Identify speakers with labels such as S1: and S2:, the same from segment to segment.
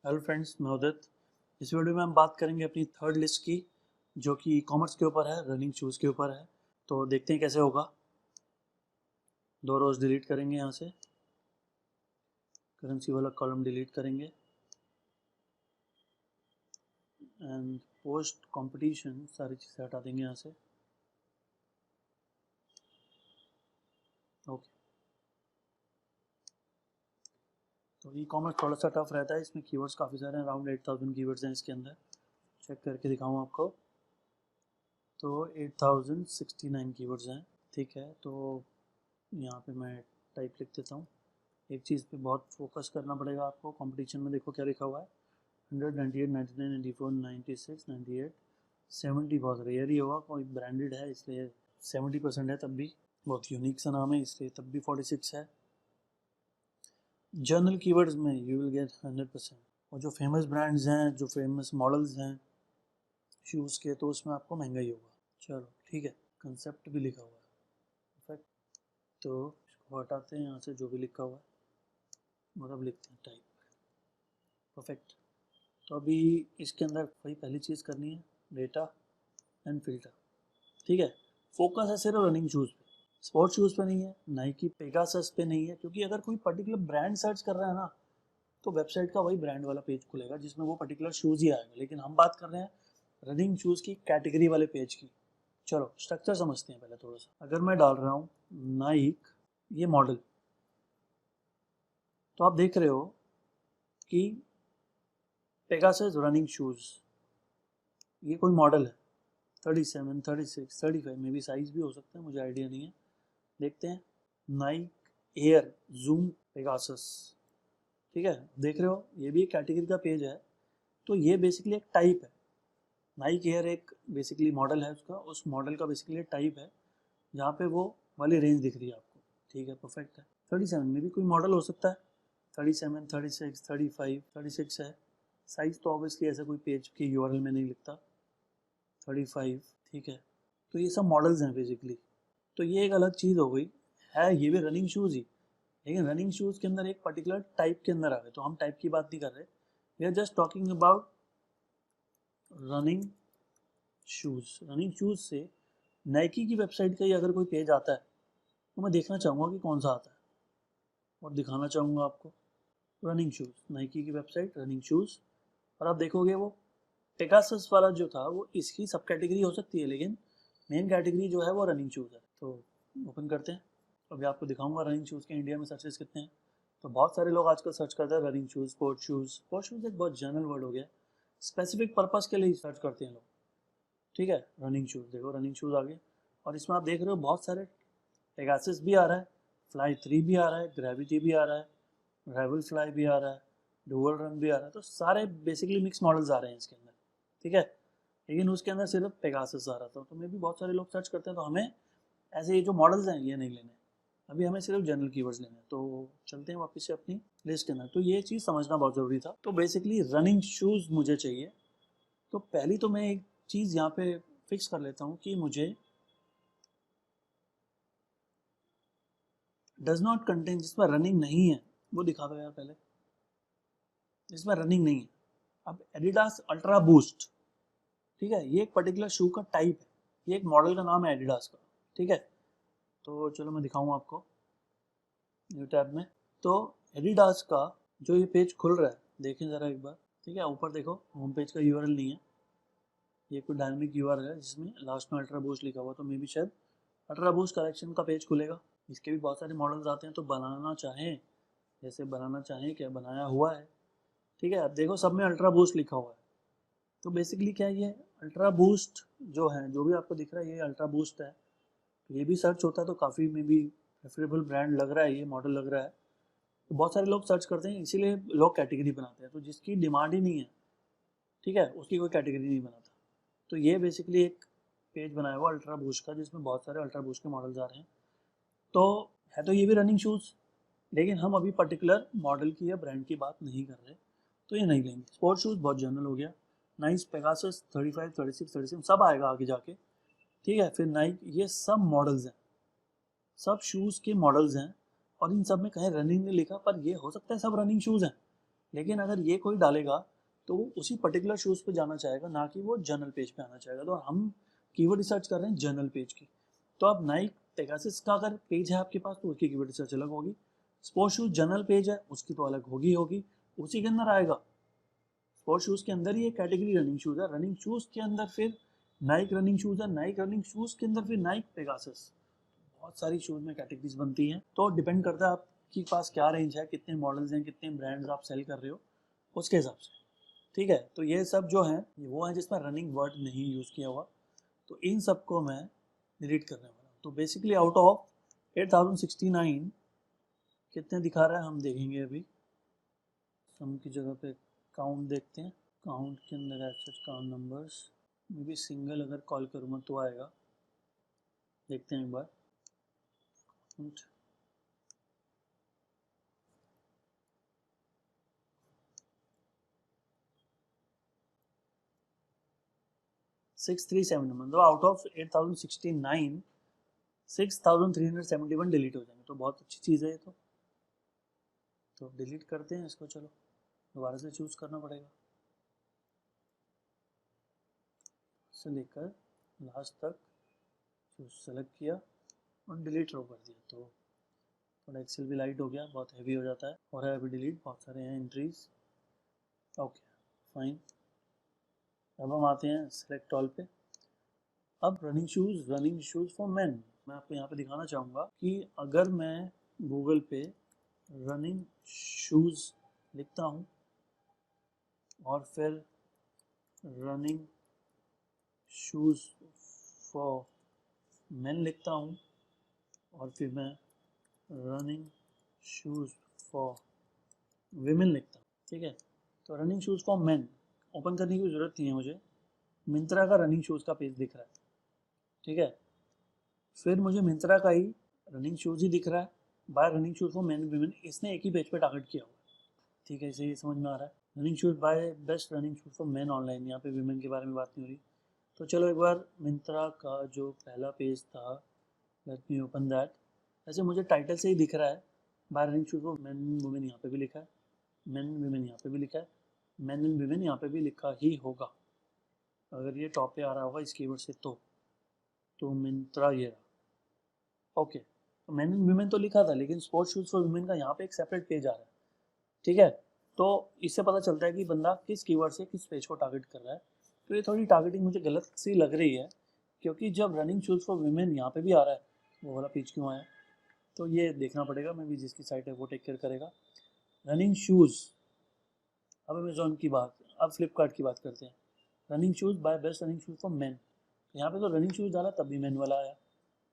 S1: Hello friends, मैं उदित। इस video में हम बात करेंगे अपनी थर्ड लिस्ट की, जो कि ई कॉमर्स के ऊपर है, रनिंग शूज़ के ऊपर है। तो देखते हैं कैसे होगा। 2 रोज डिलीट करेंगे, यहाँ से करेंसी वाला कॉलम डिलीट करेंगे एंड पोस्ट कंपटीशन सारी चीज़ें हटा देंगे यहाँ से। ओके, तो ई कॉमर्स थोड़ा सा टफ रहता है, इसमें कीवर्ड्स काफ़ी सारे हैं, अराउंड 8000 कीवर्ड्स हैं इसके अंदर। चेक करके दिखाऊँ आपको, तो 8069 कीवर्ड्स हैं। ठीक है, तो यहाँ पे मैं टाइप लिख देता हूँ। एक चीज़ पे बहुत फोकस करना पड़ेगा आपको। कंपटीशन में देखो क्या लिखा हुआ है, 100, 98, 99, 94, 96, 98, 70 बहुत रेयर ही होगा, कोई ब्रांडेड है इसलिए 70% है, तब भी बहुत यूनिक सा नाम है इसलिए तब भी 46 है। जर्नल कीवर्ड्स में यू विल गेट 100%। और जो फेमस ब्रांड्स हैं, जो फेमस मॉडल्स हैं शूज़ के, तो उसमें आपको महंगा ही होगा। चलो ठीक है, कंसेप्ट भी लिखा हुआ है, परफेक्ट। तो इसको हटाते हैं यहाँ से, जो भी लिखा हुआ है और अब लिखते हैं टाइप, परफेक्ट। तो अभी इसके अंदर वही पहली चीज़ करनी है, डेटा एंड फिल्टर। ठीक है, फोकस है सिर्फ रनिंग शूज़ पे, स्पोर्ट्स शूज़ पे नहीं है, नाइकी पेगासस पे नहीं है, क्योंकि अगर कोई पर्टिकुलर ब्रांड सर्च कर रहा है ना, तो वेबसाइट का वही ब्रांड वाला पेज खुलेगा जिसमें वो पर्टिकुलर शूज़ ही आएगा। लेकिन हम बात कर रहे हैं रनिंग शूज़ की कैटेगरी वाले पेज की। चलो स्ट्रक्चर समझते हैं पहले थोड़ा सा। अगर मैं डाल रहा हूँ नाइक ये मॉडल, तो आप देख रहे हो कि पेगासस रनिंग शूज़, ये कोई मॉडल है 37, 36, 35 में भी साइज भी हो सकता है, मुझे आइडिया नहीं है। देखते हैं, नाइक एयर जूम पेगासस। ठीक है, देख रहे हो ये भी एक कैटेगरी का पेज है। तो ये बेसिकली एक टाइप है, नाइक एयर एक बेसिकली मॉडल है उसका, उस मॉडल का बेसिकली टाइप है, जहाँ पे वो वाली रेंज दिख रही है आपको। ठीक है, परफेक्ट है। 37 में भी कोई मॉडल हो सकता है, 37, 36, 35, 36 है। साइज तो ऑब्वियसली ऐसा कोई पेज के यूआरएल में नहीं लिखता, 35। ठीक है, तो ये सब मॉडल्स हैं बेसिकली। तो ये एक अलग चीज़ हो गई, है ये भी रनिंग शूज़ ही, लेकिन रनिंग शूज़ के अंदर एक पर्टिकुलर टाइप के अंदर आ गए। तो हम टाइप की बात नहीं कर रहे, we are just talking about running shoes. Running shoes से नाइकी की वेबसाइट का ही अगर कोई पेज आता है, तो मैं देखना चाहूँगा कि कौन सा आता है और दिखाना चाहूँगा आपको। रनिंग शूज़, नाइकी की वेबसाइट, रनिंग शूज़, और आप देखोगे वो पेगासस वाला जो था वो इसकी सब कैटेगरी हो सकती है, लेकिन मेन कैटेगरी जो है वो रनिंग शूज़ है। तो ओपन करते हैं, अभी आपको दिखाऊंगा रनिंग शूज़ के इंडिया में सर्चेस कितने हैं। तो बहुत सारे लोग आजकल सर्च करते हैं running shoes, sports shoes. Sports shoes एक बहुत जनरल वर्ड हो गया, स्पेसिफिक पर्पज़ के लिए ही सर्च करते हैं लोग। ठीक है, रनिंग शूज़ देखो, रनिंग शूज़ आ गए, और इसमें आप देख रहे हो बहुत सारे पेगासस भी आ रहा है, फ्लाई 3 भी आ रहा है, ग्रेविटी भी आ रहा है, रेवल फ्लाई भी आ रहा है, डुअल रन भी आ रहा है। तो सारे बेसिकली मिक्स मॉडल्स आ रहे हैं इसके अंदर। ठीक है, लेकिन उसके अंदर सिर्फ पेगासस आ रहा था, तो मे भी बहुत सारे लोग सर्च करते हैं, तो हमें ऐसे ये जो मॉडल्स हैं ये नहीं लेने, अभी हमें सिर्फ जनरल कीवर्ड्स लेने हैं। तो चलते हैं वापस से अपनी लिस्ट के अंदर। तो ये चीज़ समझना बहुत ज़रूरी था। तो बेसिकली रनिंग शूज़ मुझे चाहिए, तो पहली तो मैं एक चीज़ यहाँ पे फिक्स कर लेता हूँ कि मुझे डज नॉट कंटेन, जिसमें रनिंग नहीं है वो दिखा दो यार पहले, जिसमें रनिंग नहीं है। अब एडिडास अल्ट्रा बूस्ट, ठीक है, ये एक पर्टिकुलर शू का टाइप है, ये एक मॉडल का नाम है एडिडास का। ठीक है, तो चलो मैं दिखाऊँ आपको न्यू टैब में। तो एडिडास का जो ये पेज खुल रहा है, देखें ज़रा एक बार। ठीक है, ऊपर देखो, होम पेज का यूआरएल नहीं है, ये कोई डायनेमिक यूआरएल है जिसमें लास्ट में अल्ट्रा बूस्ट लिखा हुआ, तो मे बी शायद अल्ट्रा बूस्ट कलेक्शन का पेज खुलेगा। इसके भी बहुत सारे मॉडल्स आते हैं, तो बनाना चाहें, जैसे बनाना चाहें क्या बनाया हुआ है। ठीक है, अब देखो सब में अल्ट्रा बूस्ट लिखा हुआ है। तो बेसिकली क्या है, ये अल्ट्रा बूस्ट जो है, जो भी आपको दिख रहा है ये अल्ट्रा बूस्ट है। तो ये भी सर्च होता है, तो काफ़ी में भी प्रेफरेबल ब्रांड लग रहा है, ये मॉडल लग रहा है, तो बहुत सारे लोग सर्च करते हैं, इसीलिए लोग कैटेगरी बनाते हैं। तो जिसकी डिमांड ही नहीं है, ठीक है, उसकी कोई कैटेगरी नहीं बनाता। तो ये बेसिकली एक पेज बनाया हुआ अल्ट्रा बूस्ट का, जिसमें बहुत सारे अल्ट्रा बूस्ट के मॉडल्स आ रहे हैं। तो है तो ये भी रनिंग शूज़, लेकिन हम अभी पर्टिकुलर मॉडल की या ब्रांड की बात नहीं कर रहे, तो ये नहीं लेंगे। स्पोर्ट्स शूज़ बहुत जनरल हो गया, नाइस, पेगासस, 35, 36, 37 सब आएगा आगे जाके। ठीक है, फिर नाइक, ये सब मॉडल्स हैं, सब शूज़ के मॉडल्स हैं, और इन सब में कहीं रनिंग नहीं लिखा, पर ये हो सकता है सब रनिंग शूज़ हैं, लेकिन अगर ये कोई डालेगा तो वो उसी पर्टिकुलर शूज़ पे जाना चाहेगा, ना कि वो जर्नल पेज पे आना चाहेगा। तो हम कीवर्ड रिसर्च कर रहे हैं जर्नल पेज की। तो अब नाइक पेगासस का अगर पेज है आपके पास तो उसकी कीवर्ड रिसर्च अलग होगी। स्पोर्ट्स शूज़ जर्नल पेज है उसकी तो अलग होगी, उसी के अंदर आएगा। स्पोर्ट्स शूज़ के अंदर ही एक कैटेगरी रनिंग शूज़ है, रनिंग शूज़ के अंदर फिर नाइक रनिंग शूज़ है, नाइक रनिंग शूज़ के अंदर फिर नाइक पेगासस। बहुत सारी शूज़ में कैटेगरीज बनती हैं। तो डिपेंड करता है आपके पास क्या रेंज है, कितने मॉडल्स हैं, कितने ब्रांड्स आप सेल कर रहे हो, उसके हिसाब से। ठीक है, तो ये सब जो है वो है जिसमें रनिंग वर्ड नहीं यूज़ किया हुआ, तो इन सबको मैं डिलीट करने वाला हूँ। तो बेसिकली आउट ऑफ 8069 कितने दिखा रहा है हम देखेंगे अभी। सम की जगह पे काउंट देखते हैं। काउंट के अंदर as count numbers, may be single अगर कॉल करूँगा तो आएगा, देखते हैं एक बार। काउंट 637, मतलब आउट ऑफ 8069 6371 डिलीट हो जाएंगे। तो बहुत अच्छी चीज़ है ये। तो डिलीट करते हैं इसको, चलो दोबारा से चूज़ करना पड़ेगा, से लेकर लास्ट तक चूज सेलेक्ट किया और डिलीट रो कर दिया। तो थोड़ा एक्सेल भी लाइट हो गया, बहुत हैवी हो जाता है। और है अभी डिलीट, बहुत सारे हैं एंट्रीज। ओके फाइन, अब हम आते हैं सेलेक्ट ऑल पे। अब रनिंग शूज़ फॉर मेन, मैं आपको यहाँ पे दिखाना चाहूँगा कि अगर मैं गूगल पे रनिंग शूज़ लिखता हूँ और फिर रनिंग शूज़ फॉर मेन लिखता हूँ और फिर मैं रनिंग शूज़ फॉर विमेन लिखता हूँ, ठीक है। तो running shoes for main open करने की ज़रूरत नहीं है मुझे, मिंत्रा का रनिंग शूज़ का पेज दिख रहा है, ठीक है। फिर मुझे मिंत्रा का ही रनिंग शूज़ ही दिख रहा है, bye running shoes for main women, इसने एक ही पेज पे टारगेट किया हुआ है, ठीक है। इसे ये समझ में आ रहा है, running shoes buy best running shoes for men online, यहाँ पे विमेन के बारे में बात नहीं हो रही। तो चलो एक बार मिंत्रा का जो पहला पेज था, लेट मी ओपन दैट। वैसे मुझे टाइटल से ही दिख रहा है bye running shoes for main women, यहाँ पे भी लिखा है, मेन विमेन यहाँ पे भी लिखा है, मेन एंड विमेन यहाँ पे भी लिखा ही होगा अगर ये टॉप पे आ रहा होगा इस कीवर्ड से। तो मिंत्रा ये रहा, ओके। तो मेन एंड विमेन तो लिखा था, लेकिन स्पोर्ट्स शूज़ फॉर वुमेन का यहाँ पे एक सेपरेट पेज आ रहा है, ठीक है। तो इससे पता चलता है कि बंदा किस कीवर्ड से किस पेज को टारगेट कर रहा है। तो ये थोड़ी टारगेटिंग मुझे गलत सी लग रही है, क्योंकि जब रनिंग शूज़ फॉर वुमेन यहाँ पे भी आ रहा है, वो वाला पेज क्यों आया, तो ये देखना पड़ेगा। मैं भी जिसकी साइट है वो टेक केयर करेगा। रनिंग शूज़, अब अमेजोन की बात, अब फ्लिपकार्ट की बात करते हैं। Running shoes buy best running shoes for men, यहाँ पे तो रनिंग शूज़ डाला तब भी मेन वाला आया,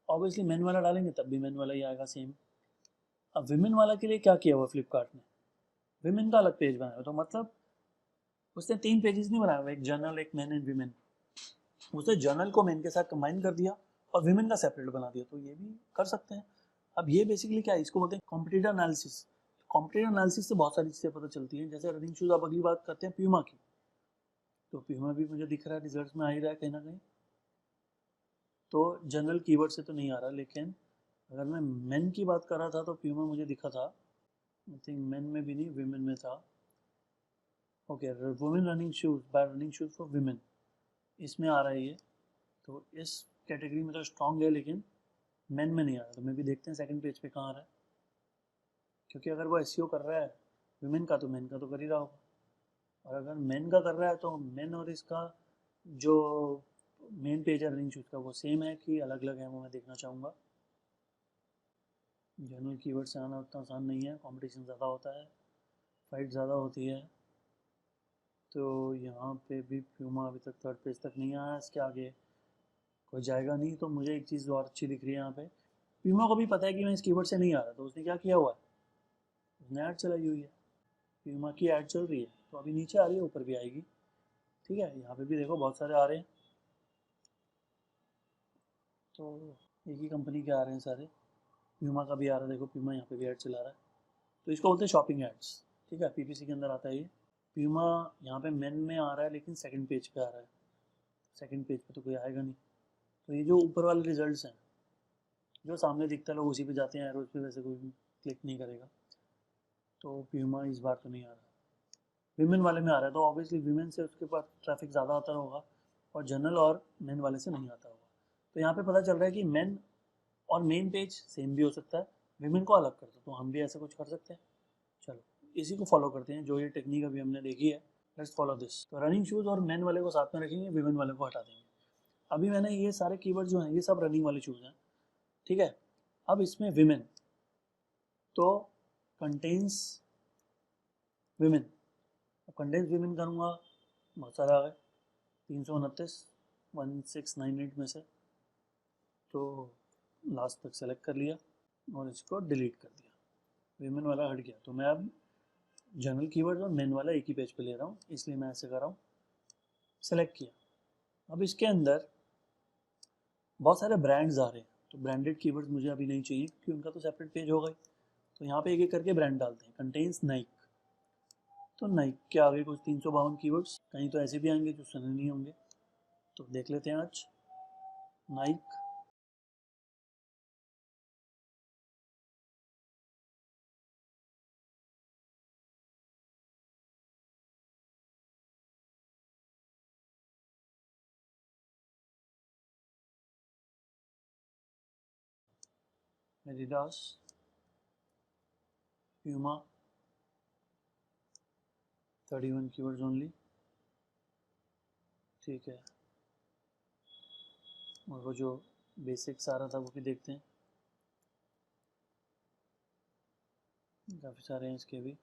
S1: ऑब्वियसली मेन वाला डालेंगे तब भी मेन वाला ही आएगा सेम। अब विमेन वाला के लिए क्या किया हुआ फ्लिपकार्ट ने, विमेन का अलग पेज बनाया, तो मतलब उसने 3 पेजेस नहीं बनाया हुआ, एक जर्नल, एक मेन एंड विमेन। उसने जर्नल को मेन के साथ कंबाइन कर दिया और विमेन का सेपरेट बना दिया, तो ये भी कर सकते हैं। अब ये बेसिकली क्या है, इसको बोलते हैं कॉम्पिटिटर एनालिसिस। कॉम्पिटिटर एनालिसिस से बहुत सारी चीज़ें पता चलती हैं, जैसे रनिंग शूज़, अब अगली बात करते हैं प्यूमा की। तो प्यूमा भी मुझे दिख रहा है रिजल्ट में आ ही रहा है कहीं ना कहीं, तो जनरल कीवर्ड से तो नहीं आ रहा, लेकिन अगर मैं मेन की बात कर रहा था तो प्यूमा मुझे दिखा था, आई थिंक मेन में भी नहीं विमेन में था। Okay, women running shoes buy running shoes for women, इसमें आ रहा है ये। तो इस कैटेगरी में तो स्ट्रॉन्ग है, लेकिन मेन में नहीं आ रहा। तो मैं भी देखते हैं सेकंड पेज पे कहाँ आ रहा है, क्योंकि अगर वो एसईओ कर रहा है विमेन का तो मेन का तो कर ही रहा होगा, और अगर मेन का कर रहा है तो मेन और इसका जो मेन पेज है रनिंग शूज़ का वो सेम है कि अलग अलग है, वो मैं देखना चाहूँगा। जनरल कीवर्ड से आना उतना आसान नहीं है, कंपटीशन ज़्यादा होता है, फाइट ज़्यादा होती है। तो यहाँ पे भी प्यूमा अभी तक थर्ड पेज तक नहीं आया, इसके आगे कोई जाएगा नहीं। तो मुझे एक चीज़ और अच्छी दिख रही है यहाँ पे, प्यूमा को भी पता है कि मैं इस कीवर्ड से नहीं आ रहा, तो उसने क्या किया हुआ है, उसने ऐड चलाई हुई है, प्यूमा की ऐड चल रही है। तो अभी नीचे आ रही है, ऊपर भी आएगी, ठीक है। यहाँ पे भी देखो बहुत सारे आ रहे हैं, तो एक ही कंपनी के आ रहे हैं सारे। प्यूमा का भी आ रहा है, देखो प्यूमा यहाँ पे भी ऐड चला रहा है, तो इसको बोलते हैं शॉपिंग एड्स, ठीक है। पीपीसी के अंदर आता है ये। प्यूमा यहाँ पे मेन में आ रहा है, लेकिन सेकंड पेज पे आ रहा है, सेकंड पेज पे तो कोई आएगा नहीं। तो ये जो ऊपर वाले रिजल्ट्स हैं, जो सामने दिखता है लोग उसी पे जाते हैं, एरोज पे वैसे कोई क्लिक नहीं करेगा। तो प्यूमा इस बार तो नहीं आ रहा, विमेन वाले में आ रहा है तो ऑब्वियसली विमेन से उसके पास ट्रैफिक ज़्यादा आता होगा और जनरल और मेन वाले से नहीं आता होगा। तो यहाँ पे पता चल रहा है कि मेन और मेन पेज सेम भी हो सकता है, विमेन को अलग कर दो, तो हम भी ऐसा कुछ कर सकते हैं। चलो इसी को फॉलो करते हैं, जो ये टेक्निक अभी हमने देखी है, लेट्स फॉलो दिस। तो रनिंग शूज़ और मेन वाले को साथ में रखेंगे, विमेन वाले को हटा देंगे। अभी मैंने ये सारे कीवर्ड जो हैं ये सब रनिंग वाले शूज़ हैं, ठीक है। अब इसमें विमेन तो कंटेन्स विमेन, कंटेन्स विमेन करूँगा, बहुत सारा आ गए 329 1698 में से, तो लास्ट तक सेलेक्ट कर लिया और इसको डिलीट कर दिया, विमेन वाला हट गया। तो मैं अब जनरल कीवर्ड और मेन वाला एक ही पेज पे ले रहा हूँ, इसलिए मैं ऐसे कर रहा हूँ, सेलेक्ट किया। अब इसके अंदर बहुत सारे ब्रांड्स आ रहे हैं, तो ब्रांडेड कीवर्ड्स मुझे अभी नहीं चाहिए क्योंकि उनका तो सेपरेट पेज होगा ही। तो यहाँ पे एक एक करके ब्रांड डालते हैं। कंटेन्स नाइक, तो नाइक के आगे कुछ 352 कीवर्ड्स, कहीं तो ऐसे भी आएंगे जो सुने नहीं होंगे, तो देख लेते हैं आज। Naik, Adidas, Puma, 31 keywords only, ठीक है। और वो जो बेसिक्स आ रहा था वो भी देखते हैं, काफ़ी सारे हैं इसके भी।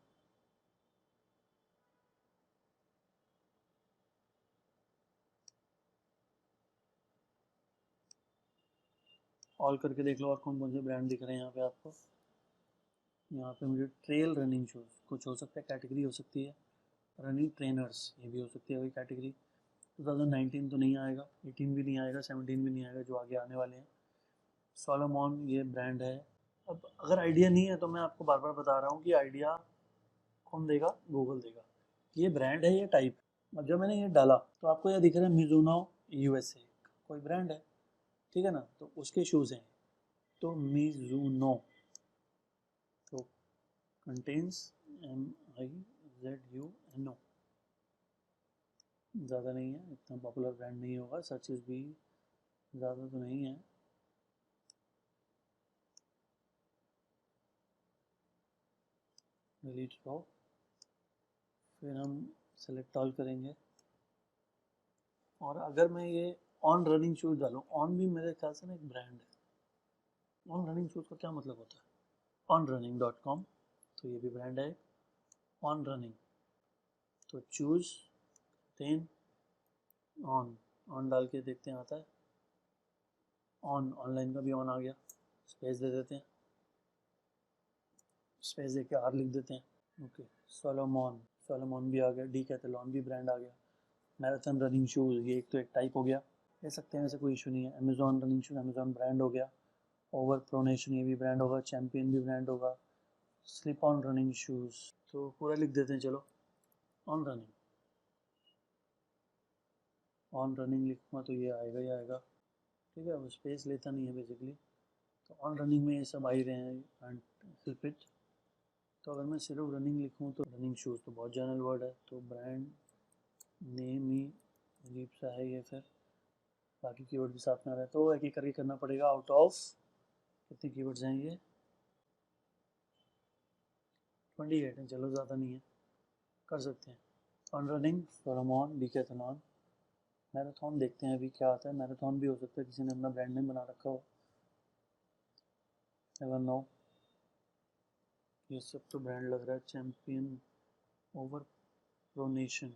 S1: ऑल करके देख लो और कौन कौन से ब्रांड दिख रहे हैं यहाँ पे आपको। यहाँ पे मुझे ट्रेल रनिंग शूज़ कुछ हो सकता है, कैटेगरी हो सकती है। रनिंग ट्रेनर्स ये भी हो सकती है कोई कैटेगरी। 2019 तो नहीं आएगा, 18 भी नहीं आएगा, 17 भी नहीं आएगा, जो आगे आने वाले हैं। सोलोमॉन ये ब्रांड है। अब अगर आइडिया नहीं है तो मैं आपको बार बार बता रहा हूँ कि आइडिया कौन देगा, गूगल देगा। ये ब्रांड है, ये टाइप। अब जब मैंने ये डाला तो आपको यह दिख रहा है मिजुनो यूएसए, कोई ब्रांड है, ठीक है ना, तो उसके शूज़ हैं। तो मिजुनो तो कंटेन्स MIZUNO, ज़्यादा नहीं है, इतना पॉपुलर ब्रांड नहीं होगा, सर्चेस भी ज़्यादा तो नहीं है। डिलीट रो, फिर हम सेलेक्ट ऑल करेंगे। और अगर मैं ये ऑन रनिंग शूज़ डालूँ, ऑन भी मेरे ख्याल से ना एक ब्रांड है। ऑन रनिंग शूज़ का क्या मतलब होता है, ऑन रनिंग .com, तो ये भी ब्रांड है। ऑन रनिंग तो चूज टेन ऑन, ऑन डाल के देखते हैं आता है। ऑन, ऑनलाइन का भी ऑन आ गया, स्पेस दे देते हैं, स्पेस दे के आर लिख देते हैं। ओके, सोलोमॉन, सोलोमॉन भी आ गया, डीकैथलॉन भी ब्रांड आ गया। मैराथन रनिंग शूज़, ये एक तो एक टाइप हो गया, ले सकते हैं, वैसे कोई इशू नहीं है। Amazon running shoes, Amazon brand हो गया। ओवर प्रोनेशन ये भी ब्रांड होगा, चैम्पियन भी ब्रांड होगा। स्लिप ऑन रनिंग शूज़ तो पूरा लिख देते हैं, चलो ऑन रनिंग, ऑन रनिंग लिखूँगा तो ये आएगा ही आएगा, ठीक है। वो स्पेस लेता नहीं है बेसिकली। तो ऑन रनिंग में ये सब आ ही रहे हैं एंड स्लिपिट। तो अगर मैं सिर्फ रनिंग लिखूँ तो रनिंग शूज़ तो बहुत जनरल वर्ड है, तो ब्रांड नेम ही अजीब सा है ये, फिर बाकी कीवर्ड भी साथ में आ रहा है, तो एक एक करके करना पड़ेगा। आउट ऑफ कितने कीवर्ड्स हैं ये, 28 हैं, चलो ज़्यादा नहीं है, कर सकते हैं। ऑन रनिंग, सोलोमॉन, डीकैथलॉन, मैराथन देखते हैं अभी क्या आता है। मैराथन भी हो सकता है किसी ने अपना ब्रांड नेम बना रखा हो, नेवर नो। ये सब तो ब्रांड लग रहा है। चैम्पियन, ओवर प्रोनेशन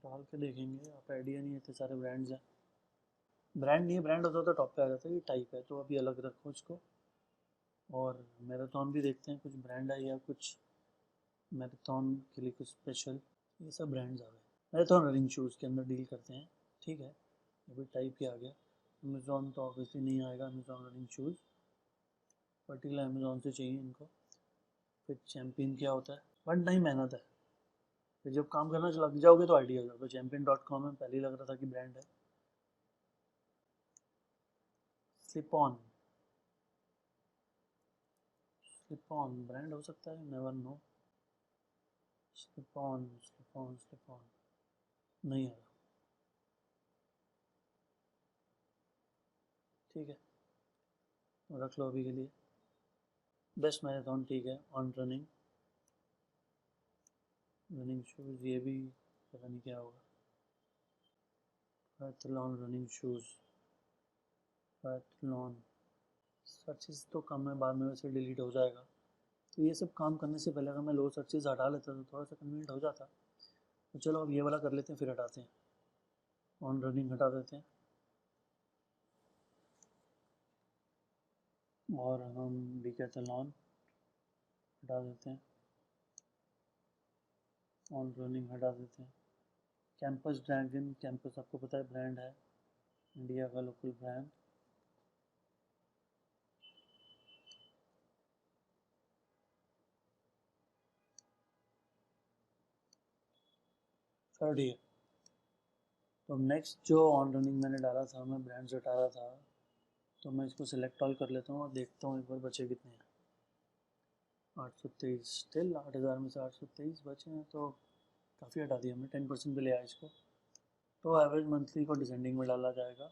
S1: डाल के देखेंगे, आप आइडिया नहीं है, इतने सारे ब्रांड्स हैं। ब्रांड नहीं है, ब्रांड होता तो टॉप पे आ जाता है, ये टाइप है तो अभी अलग रखो इसको। और मैराथन भी देखते हैं, कुछ ब्रांड है या कुछ मैराथन के लिए कुछ स्पेशल, ये सब ब्रांड्स आ गए। मैराथन रनिंग शूज़ के अंदर डील करते हैं, ठीक है, ये भी टाइप ही आ गया। अमेज़ॉन तो ऑब्वियसली नहीं आएगा, Amazon running shoes particular Amazon से चाहिए इनको। फिर चैम्पियन क्या होता है, वन टाइम मेहनत है, फिर जब काम करना लग जाओगे तो आइडिया हो जाएगा। चैम्पियन.com में पहले ही लग रहा था कि ब्रांड है। Slip on, slip on brand हो सकता है, never know. Slip on slip on slip on, नहीं आ रहा। ठीक है, रख लो अभी के लिए। बेस्ट मैराथन ठीक है, ऑन रनिंग, रनिंग शूज़, ये भी पता नहीं क्या होगा। पैथलॉन रनिंग शूज़, पैथलॉन, सर्चेस तो कम है, बाद में वैसे डिलीट हो जाएगा। तो ये सब काम करने से पहले अगर मैं लो सर्चेस हटा लेता तो थोड़ा सा कन्वीनियंट हो जाता। तो चलो अब ये वाला कर लेते हैं, फिर हटाते हैं, ऑन रनिंग हटा देते हैं और हम डिकैथलॉन हटा देते हैं, ऑन रनिंग हटा देते हैं। कैंपस ड्रैगन, कैंपस आपको पता है ब्रांड है, इंडिया का लोकल ब्रांड। Third year. तो नेक्स्ट जो ऑन रनिंग मैंने डाला था, मैं ब्रांड्स हटा रहा था, तो मैं इसको सिलेक्ट ऑल कर लेता हूँ और देखता हूँ एक बार बचे कितने हैं। 823, स्टिल 8000 में से 823 बचे हैं, तो काफ़ी हटा दिया हमने, 10% पे ले आया इसको। तो एवरेज मंथली को डिसेंडिंग में डाला जाएगा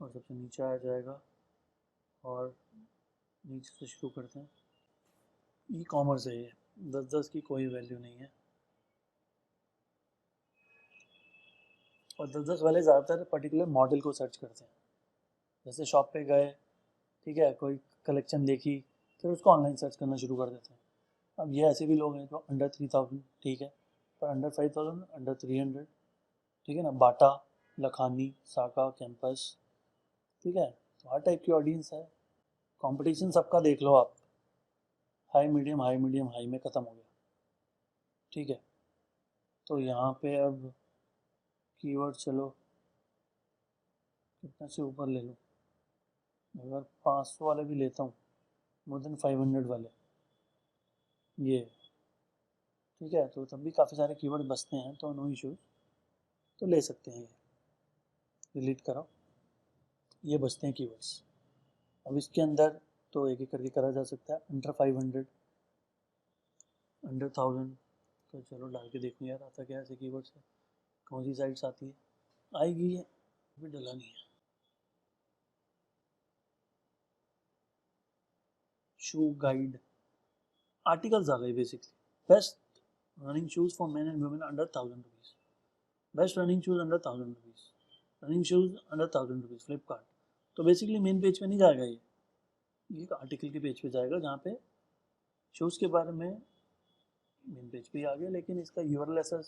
S1: और सबसे नीचे आ जाएगा, और नीचे से शुरू करते हैं। ई कॉमर्स है ये, 10-10 की कोई वैल्यू नहीं है, और 10-10 वाले ज़्यादातर पर्टिकुलर मॉडल को सर्च करते हैं। जैसे शॉप पे गए, ठीक है, कोई कलेक्शन देखी, फिर उसको ऑनलाइन सर्च करना शुरू कर देते हैं। अब ये ऐसे भी लोग हैं जो अंडर 3000, ठीक है, पर अंडर 5000, अंडर 300, ठीक है ना, बाटा, लखानी, साका, कैंपस, ठीक है, तो हर टाइप की ऑडियंस है। कंपटीशन सबका देख लो आप, high medium high medium high में ख़त्म हो गया। ठीक है, तो यहाँ पे अब कीवर्ड चलो कितना से ऊपर ले लो, अगर 500 वाले भी लेता हूँ, मोर देन 500 वाले, ये, ठीक है, तो तब भी काफ़ी सारे कीवर्ड बचते हैं, तो नो इशूज़, तो ले सकते हैं। ये डिलीट करो, ये बचते हैं कीवर्ड्स। अब इसके अंदर तो एक एक करके करा जा सकता है। अंडर 500, अंडर 1000, तो चलो डाल के देखूँ यार आता क्या ऐसे कीवर्ड्स है, कौन सी साइट्स आती है, आएगी है, अभी डला नहीं है। शू गाइड, आर्टिकल्स आ गए basically. Best running shoes for main and women under 1000 rupees, best running shoes under 1000 rupees, running shoes under 1000 rupees, Flipkart. तो बेसिकली मेन पेज पे नहीं जाएगा ये एक आर्टिकल के पेज पे जाएगा, जहाँ पे शूज़ के बारे में मेन पेज पे ही आ गया, लेकिन इसका यूआरएल ऐसा,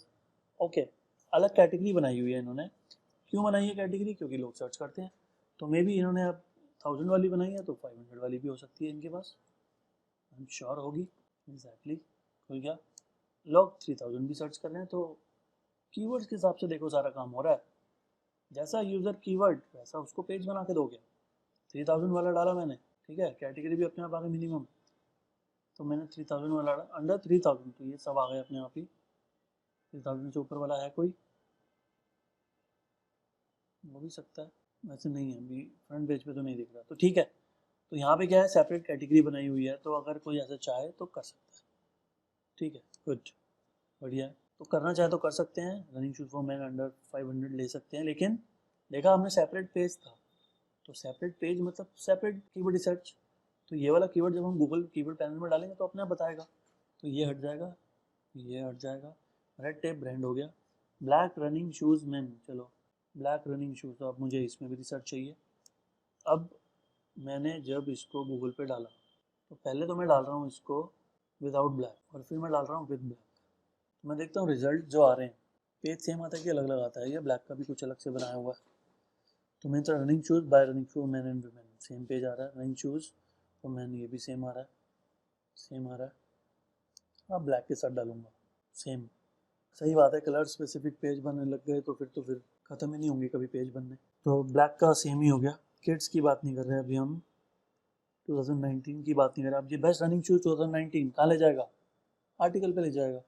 S1: ओके, अलग कैटेगरी बनाई हुई है इन्होंने। क्यों बनाई है कैटेगरी, क्योंकि लोग सर्च करते हैं, तो मे भी इन्होंने अब 1000 वाली बनाई है, तो 500 वाली भी हो सकती है इनके पास, आई एम श्योर होगी। एग्जैक्टली, खुल गया, लोग 3000 भी सर्च कर रहे हैं, तो कीवर्ड्स के हिसाब से देखो सारा काम हो रहा है। जैसा यूज़र कीवर्ड वैसा उसको पेज बना के दोगे। 3000 वाला डाला मैंने, ठीक है, कैटेगरी भी अपने आप आ गई मिनिमम, तो मैंने 3000 वाला डाला, अंडर 3000, तो ये सब आ गए अपने आप ही। 3000 से ऊपर वाला है कोई, हो भी सकता है, वैसे नहीं है अभी फ्रंट पेज पे तो नहीं दिख रहा, तो ठीक है। तो यहाँ पे क्या है, सेपरेट कैटेगरी बनाई हुई है, तो अगर कोई ऐसा चाहे तो कर सकता है। ठीक है, गुड, बढ़िया है, तो करना चाहे तो कर सकते हैं। Running shoes for man under 500 ले सकते हैं, लेकिन देखा हमने सेपरेट पेज था, तो सेपरेट पेज मतलब सेपरेट कीवर्ड रिसर्च, तो ये वाला कीवर्ड जब हम गूगल कीवर्ड पैनल में डालेंगे तो अपने आप बताएगा, तो ये हट जाएगा, ये हट जाएगा। रेड टेप ब्रांड हो गया, ब्लैक रनिंग शूज़ मैन, चलो ब्लैक रनिंग शूज़, तो अब मुझे इसमें भी रिसर्च चाहिए। अब मैंने जब इसको गूगल पे डाला, तो पहले तो मैं डाल रहा हूँ इसको विदाउट ब्लैक, और फिर मैं डाल रहा हूँ विद ब्लैक, तो मैं देखता हूँ रिजल्ट जो आ रहे हैं, पेज सेम आता है कि अलग अलग आता है, या ब्लैक का भी कुछ अलग से बनाया हुआ है। तो मैं तो running shoes buy running shoes man and women same page आ रहा है, रनिंग शूज़ तो मैन ये भी सेम आ रहा है, सेम आ रहा है। हाँ, ब्लैक के साथ डालूंगा, सेम, सही बात है, कलर स्पेसिफिक पेज बनने लग गए तो फिर ख़त्म ही नहीं होंगे कभी पेज बनने। तो ब्लैक का सेम ही हो गया। किड्स की बात नहीं कर रहे अभी हम, 2019 की बात नहीं कर रहे। अब ये बेस्ट रनिंग शूज 2019 कहाँ ले जाएगा, आर्टिकल पे ले जाएगा,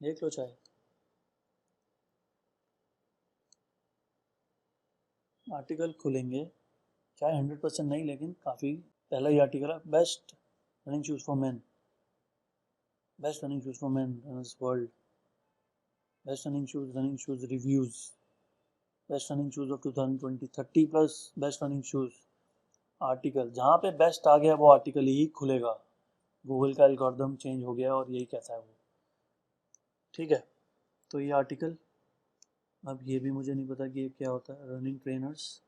S1: देख लो चाहे, आर्टिकल खुलेंगे, चाहे 100% नहीं, लेकिन काफ़ी पहला ही आर्टिकल है, best running shoes for man, best running shoes for man, runners world, best running shoes reviews, best running shoes of 2020, 30 plus best running shoes article. जहाँ पे बेस्ट आ गया वो आर्टिकल ही खुलेगा। गूगल का एल्गोरिथम चेंज हो गया और यही कहता है वो। ठीक है, तो ये आर्टिकल, अब ये भी मुझे नहीं पता कि ये क्या होता है। रनिंग ट्रेनर्स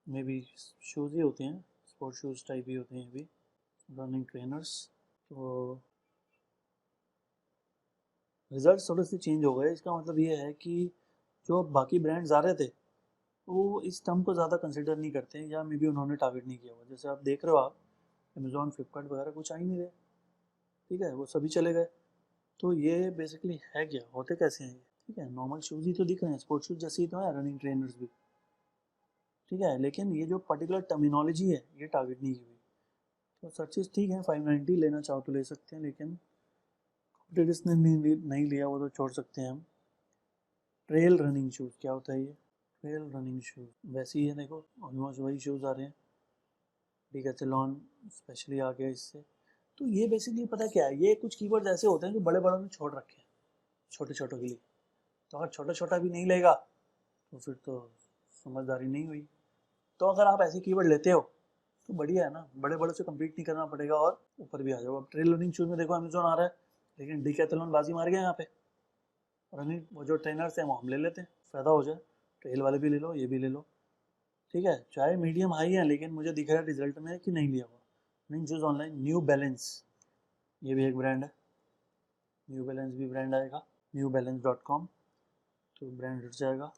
S1: में भी शूज़ ही होते हैं, स्पोर्ट शूज़ टाइप ही होते हैं ये भी, रनिंग ट्रेनर्स। तो रिजल्ट थोड़े से चेंज हो गए। इसका मतलब ये है कि जो बाकी ब्रांड्स आ रहे थे वो इस टर्म को ज़्यादा कंसिडर नहीं करते हैं, या मे बी उन्होंने टारगेट नहीं किया हुआ। जैसे आप देख रहे हो, आप अमेज़ॉन, फ्लिपकार्ट वगैरह कुछ आ ही नहीं रहे। ठीक है, वो सभी चले गए। तो ये बेसिकली है क्या, होते कैसे हैं ये? ठीक है, नॉर्मल शूज़ ही तो दिख रहे हैं, स्पोर्ट्स शूज़ जैसे ही तो है रनिंग ट्रेनर्स भी। ठीक है, लेकिन ये जो पर्टिकुलर टर्मिनोलॉजी है ये टारगेट नहीं की हुई। तो सर्चेस ठीक है, 590 लेना चाहो तो ले सकते हैं, लेकिन कॉम्पिटिटर्स ने नहीं लिया वो तो छोड़ सकते हैं हम। ट्रेल रनिंग शूज़ क्या होता है ये? ट्रेल रनिंग शूज़ वैसे ही है, देखो ऑलमोस्ट वही शूज़ आ रहे हैं। डिकैथलॉन स्पेशली आ गया इससे। तो ये बेसिकली पता क्या है, ये कुछ कीवर्ड्स ऐसे होते हैं जो बड़े बड़ों ने छोड़ रखे हैं छोटे छोटों के लिए। तो अगर छोटा छोटा भी नहीं लेगा तो फिर तो समझदारी नहीं हुई। तो अगर आप ऐसे कीवर्ड लेते हो तो बढ़िया है ना, बड़े बड़ों से कम्पीट नहीं करना पड़ेगा और ऊपर भी आ जाओ। अब ट्रेल रनिंग शूज़ में देखो अमेजोन आ रहा है, लेकिन डिकैथलॉन बाजी मार गया यहाँ पे। रनिंग वो जो ट्रेनर्स हैं वो हम ले लेते हैं, फ़ायदा हो जाए। ट्रेल वाले भी ले लो, ये भी ले लो। ठीक है, चाहे मीडियम हाई है, लेकिन मुझे दिख रहा है रिजल्ट में कि नहीं लिया हुआ। Running shoes online, new balance, ये भी एक ब्रांड है। न्यू बैलेंस भी ब्रांड आएगा, newbalance.com, तो ब्रांड हट जाएगा।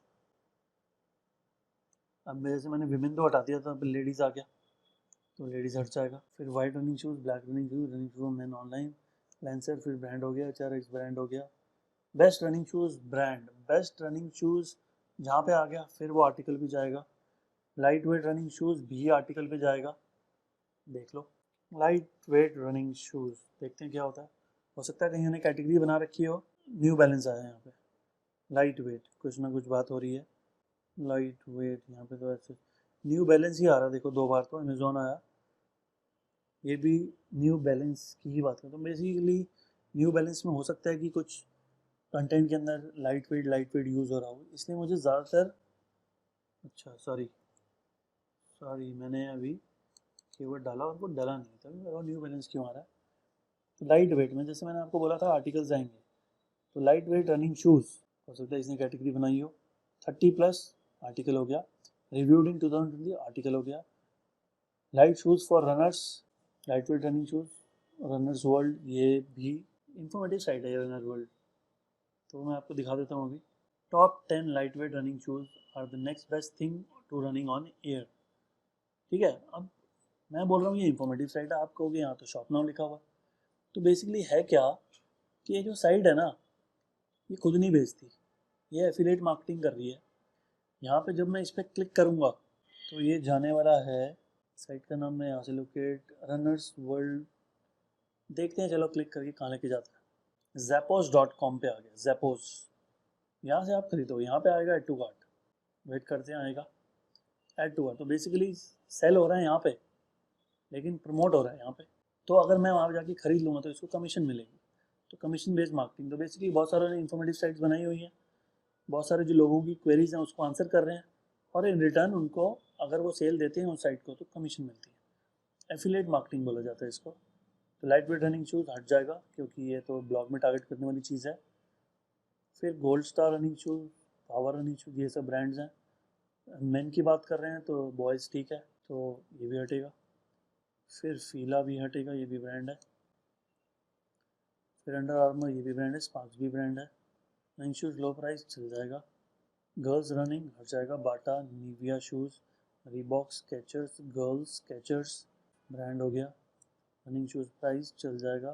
S1: अब मेरे से मैंने विमेन तो हटा दिया था, अब लेडीज़ आ गया, तो लेडीज़ हट जाएगा। फिर white running shoes, black running shoes, running shoes man online, lancer, फिर ब्रांड हो गया, HRX ब्रांड हो गया। Best running shoes brand, best running shoes जहाँ पे आ गया फिर वो आर्टिकल भी जाएगा। लाइट वेट रनिंग शूज़ भी आर्टिकल पे जाएगा, देख लो। लाइट वेट रनिंग शूज़ देखते हैं क्या होता है। हो सकता है कहीं उन्हें कैटेगरी बना रखी हो। न्यू बैलेंस आया है यहाँ पे, लाइट वेट, कुछ ना कुछ बात हो रही है। लाइट वेट यहाँ पे तो ऐसे न्यू बैलेंस ही आ रहा है, देखो 2 बार तो अमेजोन आया, ये भी न्यू बैलेंस की ही बात करता हूँ। बेसिकली न्यू बैलेंस में हो सकता है कि कुछ कंटेंट के अंदर लाइट वेट यूज़ हो रहा हो, इसलिए मुझे ज़्यादातर, अच्छा सॉरी मैंने अभी कीवर्ड डाला और वो डाला नहीं था, मेरा न्यू बैलेंस क्यों आ रहा है। तो लाइट वेट में जैसे मैंने आपको बोला था आर्टिकल्स आएंगे, तो लाइट वेट रनिंग शूज़ हो सकता है इसने कैटेगरी बनाई हो। 30 प्लस आर्टिकल हो गया, रिव्यूड इन 2020 आर्टिकल हो गया। Light shoes for runners, light weight running shoes, runners world, ये भी इंफॉर्मेटिव साइट है रनर वर्ल्ड, तो मैं आपको दिखा देता हूँ अभी। Top 10 light weight running shoes are the next best thing to running on air. ठीक है, अब मैं बोल रहा हूँ ये इंफॉर्मेटिव साइट है, आप कहोगे यहाँ तो शॉप नाउ लिखा हुआ। तो बेसिकली है क्या कि ये जो साइट है ना, ये खुद नहीं बेचती, ये एफिलिएट मार्केटिंग कर रही है। यहाँ पे जब मैं इस पर क्लिक करूँगा तो ये जाने वाला है, साइट का नाम मैं यहाँ से लोकेट, रनर्स वर्ल्ड, देखते हैं चलो क्लिक करके कहाँ लेके जाता है। Zappos.com पे आ गया, Zappos, यहाँ से आप खरीदो, यहाँ पे आएगा एड टू कार्ट, वेट करते हैं आएगा एड टू कार्ट। तो बेसिकली सेल हो रहा है यहाँ पे, लेकिन प्रमोट हो रहा है यहाँ पे। तो अगर मैं वहाँ जाके खरीद लूँगा तो इसको कमीशन मिलेगी, तो कमीशन बेस्ड मार्केटिंग। तो बेसिकली बहुत सारे इंफॉर्मेटिव साइट्स बनाई हुई हैं, बहुत सारे जो लोगों की क्वेरीज हैं उसको आंसर कर रहे हैं, और इन रिटर्न उनको अगर वो सेल देते हैं उस साइट को तो कमीशन मिलती है। एफिलिएट मार्केटिंग बोला जाता है इसको। तो लाइट वेट रनिंग शूज़ हट जाएगा क्योंकि ये तो ब्लॉग में टारगेट करने वाली चीज़ है। फिर gold star running shoes, power running shoes, ये सब ब्रांड्स हैं। मेन की बात कर रहे हैं तो बॉयज़ ठीक है, तो ये भी हटेगा। फिर फीला भी हटेगा, ये भी ब्रांड है। फिर अंडर आर्मर, ये भी ब्रांड है। स्पार्क्स भी ब्रांड है। रनिंग शूज़ लो प्राइस चल जाएगा। गर्ल्स रनिंग हट जाएगा, Bata, Nivia shoes, Reebok, Skechers, girls Skechers brand हो गया। रनिंग शूज़ प्राइस चल जाएगा,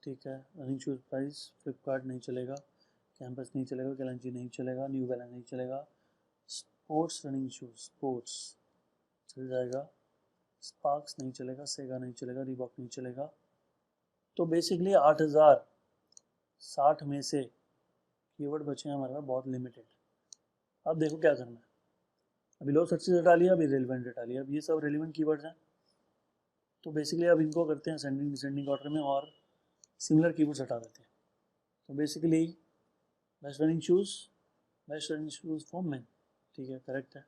S1: ठीक है। रनिंग शूज़ प्राइस फ्लिपकार्ट नहीं चलेगा, कैंपस नहीं चलेगा, कैलेंजी नहीं चलेगा, न्यू बैलेंस नहीं चलेगा। स्पोर्ट्स रनिंग शूज़, स्पोर्ट्स चल जाएगा। स्पार्क्स नहीं चलेगा, सेगा नहीं चलेगा, रीबॉक नहीं चलेगा। तो बेसिकली 8060 में से कीवर्ड बचे हैं हमारे पास बहुत लिमिटेड। अब देखो क्या करना है। अभी लो सर्चेज हटा लिया, अभी रेलिवेंट हटा लिया, अब ये सब रेलिवेंट कीवर्ड्स हैं। तो बेसिकली अब इनको करते हैं असेंडिंग डिसेंडिंग ऑर्डर में और सिमिलर कीवर्ड्स हटा देते हैं। तो basically best running shoes for man, ठीक है, करेक्ट है।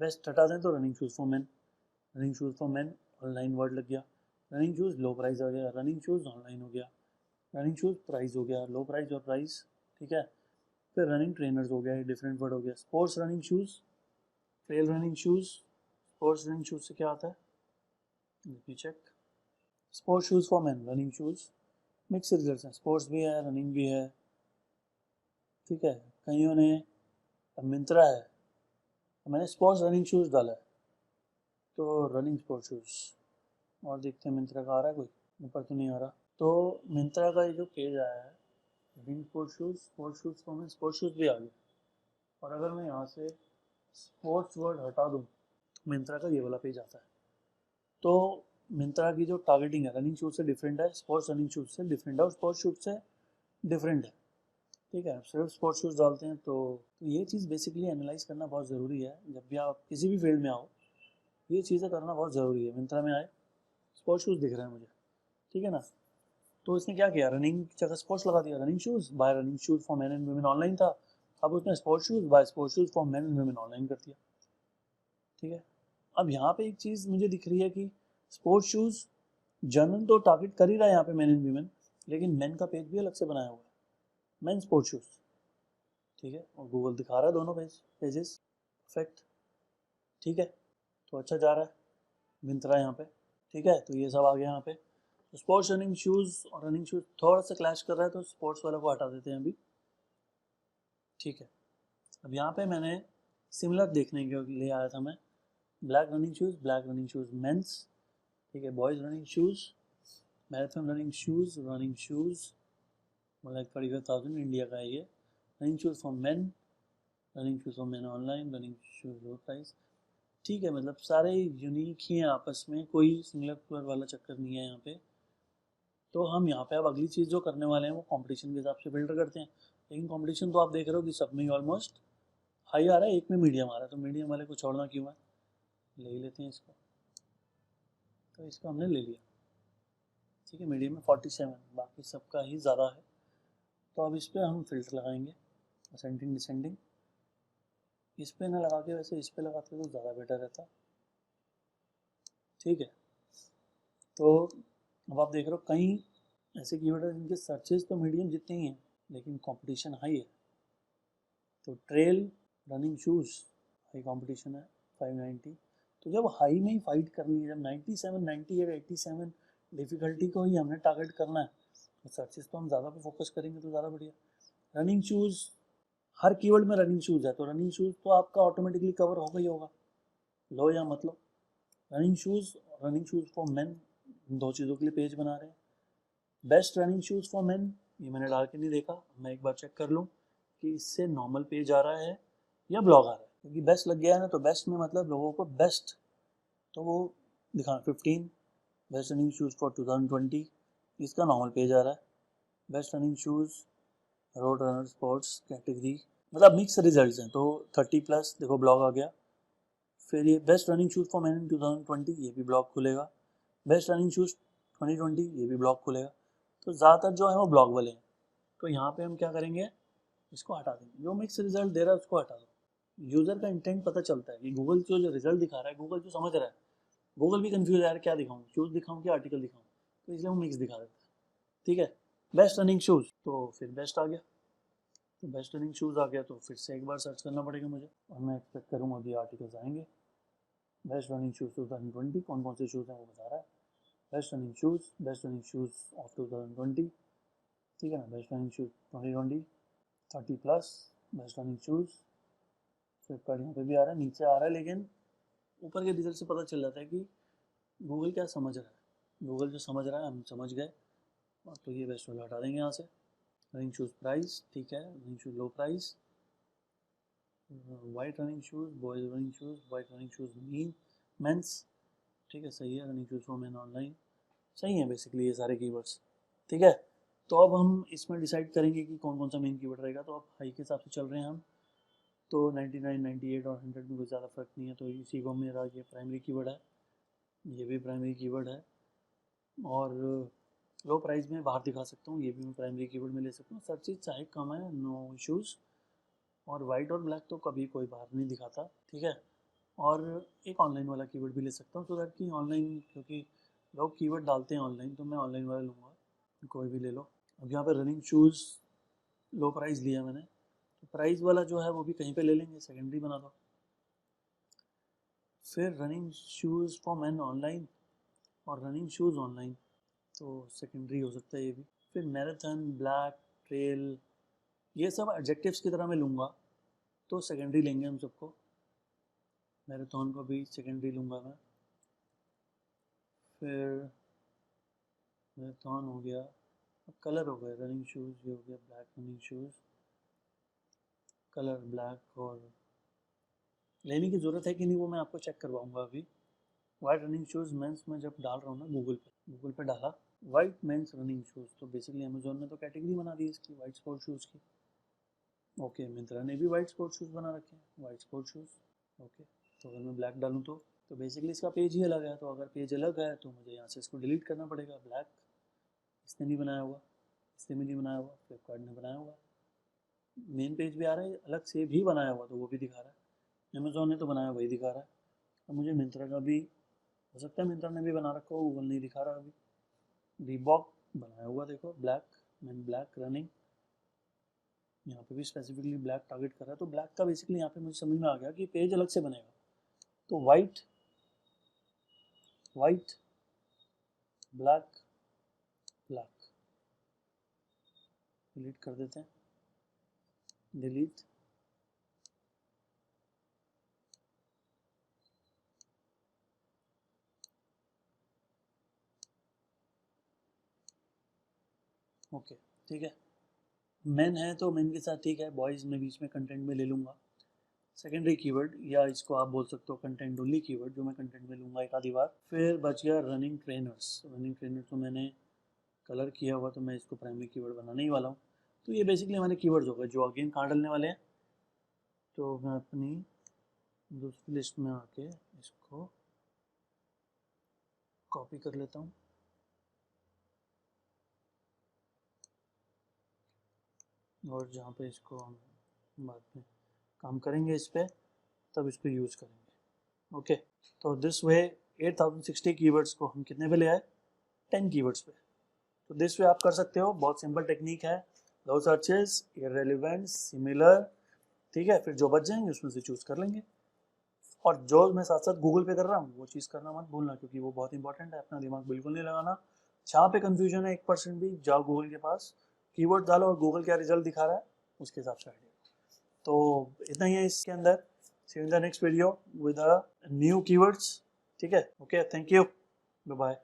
S1: बेस्ट हटा दें तो running shoes for man, running shoes for man online word लग गया। रनिंग शूज़ लो प्राइस आ गया, रनिंग शूज़ ऑनलाइन हो गया, रनिंग शूज़ प्राइस हो गया, लो प्राइस और प्राइस, ठीक है। फिर रनिंग ट्रेनर्स हो गया, डिफरेंट वर्ड हो गया। Sports running shoes, trail running shoes, sports running shoes से क्या आता है, let me check. Sports shoes for man, running shoes, mix results हैं, स्पोर्ट्स भी है रनिंग भी है, ठीक है। कईयों ने, अब मिंत्रा है, मैंने स्पोर्ट्स रनिंग शूज़ डाला है तो रनिंग स्पोर्ट्स शूज़, और देखते हैं मिंत्रा का आ रहा है कोई, ऊपर तो नहीं आ रहा। तो मिंत्रा का ये जो पेज आया है running sports shoes for man, sports shoes भी आ गया। और अगर मैं यहाँ से स्पोर्ट्स वर्ड हटा दूँ तो मिंत्रा का ये वाला पेज आता है। तो मिंत्रा की जो टारगेटिंग है रनिंग शूज से डिफरेंट है, स्पोर्ट्स रनिंग शूज से डिफरेंट है और स्पोर्ट्स शूज से डिफरेंट है, ठीक है। सिर्फ स्पोर्ट्स शूज डालते हैं तो ये चीज़ बेसिकली एनालाइज करना बहुत ज़रूरी है। जब भी आप किसी भी फील्ड में आओ ये चीज़ें करना बहुत ज़रूरी है। मिंत्रा में आए स्पोर्ट्स शूज़ दिख रहे हैं मुझे, ठीक है ना, तो इसने क्या किया, रनिंग की जगह स्पोर्ट्स लगा दिया, running shoes buy running shoes for man and women online था, अब उसने sports shoes buy sports shoes for man and women online कर दिया, ठीक है। अब यहाँ पे एक चीज़ मुझे दिख रही है कि स्पोर्ट्स शूज़ जनरल तो टारगेट कर ही रहा है यहाँ पे मैन एंड वीमेन, लेकिन मेन का पेज भी अलग से बनाया हुआ है, मेन स्पोर्ट्स शूज़, ठीक है, और गूगल दिखा रहा है दोनों पेजेस, परफेक्ट, ठीक है। तो अच्छा जा रहा है मिंत्रा यहाँ पे, ठीक है। तो ये सब आ गया यहाँ पे। तो स्पोर्ट्स रनिंग शूज़ और रनिंग शूज़ थोड़ा सा क्लैश कर रहा है तो स्पोर्ट्स वाला को हटा देते हैं अभी, ठीक है। अब यहाँ पे मैंने सिमिलर देखने के लिए आया था मैं, ब्लैक रनिंग शूज़ मेंस, ठीक है, boys running shoes, marathon running shoes मतलब 35,000 इंडिया का है ये, running shoes for men online, running shoes low price, ठीक है। मतलब सारे यूनिक ही हैं आपस में, कोई सिंगुलर कलर वाला चक्कर नहीं है यहाँ पे। तो हम यहाँ पे अब अगली चीज़ जो करने वाले हैं वो कंपटीशन के हिसाब से फिल्टर करते हैं। लेकिन कंपटीशन तो आप देख रहे हो कि सब में ही ऑलमोस्ट हाई आ रहा है, एक में मीडियम आ रहा है, तो मीडियम वाले को छोड़ना क्यों है, ले ही लेते हैं इसको। तो इसको हमने ले लिया, ठीक है, मीडियम में 47, बाकी सबका ही ज़्यादा है। तो अब इस पर हम फिल्टर लगाएंगे, असेंडिंग डिसेंडिंग, इस पे ना लगा के वैसे इस पे लगाते तो ज़्यादा बेटर रहता, ठीक है। तो अब आप देख रहे हो कई ऐसे कीवर्ड हैं जिनके सर्चेज तो मीडियम जितने ही हैं लेकिन कंपटीशन हाई है। तो trail running shoes high competition है 590, तो जब हाई में ही फाइट करनी है, जब 97 98 87 डिफ़िकल्टी को ही हमने टारगेट करना है तो सर्चेज तो हम ज़्यादा पे फोकस करेंगे तो ज़्यादा बढ़िया। रनिंग शूज़, हर कीवर्ड में रनिंग शूज़ है तो रनिंग शूज़ तो आपका ऑटोमेटिकली कवर होगा ही होगा, लो या मतलब। रनिंग शूज़ फॉर मेन, दो चीज़ों के लिए पेज बना रहे हैं। Best running shoes for main, ये मैंने डाल के नहीं देखा, मैं एक बार चेक कर लूँ कि इससे नॉर्मल पेज आ रहा है या ब्लॉग आ रहा है, क्योंकि बेस्ट लग गया है ना, तो बेस्ट में मतलब लोगों को बेस्ट, तो वो दिखा 15 बेस्ट रनिंग शूज़ फॉर 2020, इसका नॉर्मल पेज आ रहा है। Best running shoes road runner sports category, मतलब मिक्स रिजल्ट्स हैं, तो 30+ देखो ब्लॉग आ गया। फिर ये best running shoes for man in 2020, ये भी ब्लॉग खुलेगा। बेस्ट रनिंग शूज़ 2020, ये भी ब्लॉग खुलेगा। तो ज़्यादातर जो है वो ब्लॉग वाले हैं। तो यहाँ पे हम क्या करेंगे, इसको हटा देंगे, जो मिक्स रिजल्ट दे रहा है उसको हटा दो। यूज़र का इंटेंट पता चलता है कि गूगल जो रिजल्ट दिखा रहा है, गूगल जो समझ रहा है, गूगल भी कंफ्यूज है यार क्या दिखाऊँ, शूज़ दिखाऊँ क्या आर्टिकल दिखाऊँ, तो इसलिए वो मिक्स दिखा देता है, ठीक है। बेस्ट रनिंग शूज़, तो फिर बेस्ट आ गया, तो बेस्ट रनिंग शूज़ आ गया, तो फिर से एक बार सर्च करना पड़ेगा मुझे, और मैं एक्सपेक्ट करूँगा कि आर्टिकल्स आएंगे। बेस्ट रनिंग शूज़ 2020, कौन कौन से शूज़ हैं वो बता रहा है। बेस्ट रनिंग शूज़ ऑफ 2020, ठीक है ना, best running shoes 2020 30+, best running shoes, Flipkart यहाँ पे भी आ रहा है, नीचे आ रहा है, लेकिन ऊपर के रिजल्ट से पता चल जाता है कि गूगल क्या समझ रहा है। गूगल जो समझ रहा है हम समझ गए, और तो ये बेस्ट वाला हटा देंगे यहाँ से। रनिंग शूज़ प्राइस, ठीक है, running shoes low price, white running shoes, boys running shoes men's, ठीक है, सही है। Running shoes for men online, सही है बेसिकली ये सारे कीवर्ड्स, ठीक है। तो अब हम इसमें डिसाइड करेंगे कि कौन कौन सा मेन कीवर्ड रहेगा। तो अब हाई के हिसाब से चल रहे हैं हम, तो 99 98 और 100 में कोई ज़्यादा फर्क नहीं है, तो इसी को मेरा ये प्राइमरी कीवर्ड है। ये भी प्राइमरी कीवर्ड है। और लो प्राइस में बाहर दिखा सकता हूँ, ये भी मैं प्राइमरी कीवर्ड में ले सकता हूँ। सर्चेज चाहे कम है, नो इश्यूज़। और वाइट और ब्लैक तो कभी कोई बाहर नहीं दिखाता, ठीक है। और एक ऑनलाइन वाला कीवर्ड भी ले सकता हूँ, सो दैट कि ऑनलाइन, क्योंकि लोग कीवर्ड डालते हैं ऑनलाइन, तो मैं ऑनलाइन वाला लूँगा, कोई भी ले लो। अब यहाँ पे रनिंग शूज़ लो प्राइस लिया मैंने, तो प्राइस वाला जो है वो भी कहीं पे ले लेंगे, सेकेंडरी बना दो। फिर running shoes for man online और रनिंग शूज़ ऑनलाइन, तो सेकेंडरी हो सकता है ये भी। फिर मैराथन, ब्लैक, ट्रेल, ये सब एडजेक्टिव्स की तरह मैं लूँगा, तो सेकेंडरी लेंगे हम सबको। मैराथन को भी सेकेंडरी लूँगा मैं। फिर मैराथन हो गया, अब कलर हो गया, रनिंग शूज़ ये हो गया, black running shoes, colour black. और लेने की ज़रूरत है कि नहीं वो मैं आपको चेक करवाऊँगा अभी। वाइट रनिंग शूज़ मेंस में जब डाल रहा हूँ ना गूगल पे डाला वाइट मेंस रनिंग शूज़, तो बेसिकली अमेजोन ने तो कैटेगरी बना दी इसकी वाइट स्पोर्ट शूज़ की। ओके, मिंत्रा ने भी वाइट स्पोर्ट शूज़ बना रखे हैं, वाइट स्पोर्ट शूज़। ओके, तो अगर मैं ब्लैक डालूँ तो बेसिकली इसका पेज ही अलग है, तो अगर पेज अलग है तो मुझे यहाँ से इसको डिलीट करना पड़ेगा। ब्लैक इसने नहीं बनाया हुआ, इसने भी नहीं बनाया हुआ, फ्लिपकार्ट ने बनाया हुआ। मेन पेज भी आ रहा है, अलग से भी बनाया हुआ तो वो भी दिखा रहा है। अमेजोन ने तो बनाया वही दिखा रहा है। अब मुझे मिंत्रा का भी हो सकता है, मिंत्रा ने भी बना रखा हो, गूगल नहीं दिखा रहा अभी। रीबॉक बनाया हुआ देखो, ब्लैक मैन ब्लैक रनिंग, यहाँ पे भी स्पेसिफिकली ब्लैक टारगेट कर रहा है, तो ब्लैक का बेसिकली यहाँ पे मुझे समझ में आ गया कि पेज अलग से बनेगा। तो white white black black delete कर देते हैं, डिलीट। ओके, ठीक है। मेन है तो मेन के साथ ठीक है, बॉयज़ में बीच में कंटेंट में ले लूँगा सेकेंडरी कीवर्ड, या इसको आप बोल सकते हो कंटेंट ओनली कीवर्ड, जो मैं कंटेंट में लूँगा एक आधी बार। फिर बच गया रनिंग ट्रेनर्स। रनिंग ट्रेनर तो मैंने कलर किया हुआ, तो मैं इसको प्राइमरी कीवर्ड बनाने ही वाला हूँ। तो ये बेसिकली हमारे कीवर्ड्स हो गए, जो अगेन कहाँ डालने वाले हैं। तो मैं अपनी दूसरी लिस्ट में आके इसको कॉपी कर लेता हूँ, और जहाँ पे इसको हम बाद में काम करेंगे इस पर, तब इसको यूज़ करेंगे। ओके, तो दिस वे 8060 कीवर्ड्स को हम कितने पे ले आए, 10 कीवर्ड्स पे। तो दिस वे आप कर सकते हो, बहुत सिंपल टेक्निक है। लो सर्चेस, इररेलेवेंट, सिमिलर, ठीक है। फिर जो बच जाएंगे उसमें से चूज़ कर लेंगे। और जो मैं साथ साथ गूगल पे कर रहा हूँ वो चीज़ करना मत भूलना, क्योंकि वो बहुत इंपॉर्टेंट है। अपना दिमाग बिल्कुल नहीं लगाना। जहाँ पे कंफ्यूजन है 1% भी, जाओ गूगल के पास, कीवर्ड डालो और गूगल क्या रिजल्ट दिखा रहा है उसके हिसाब से आइडिया। तो इतना ही है इसके अंदर। See you in the next video with new keywords, ठीक है। Okay, thank you, bye bye.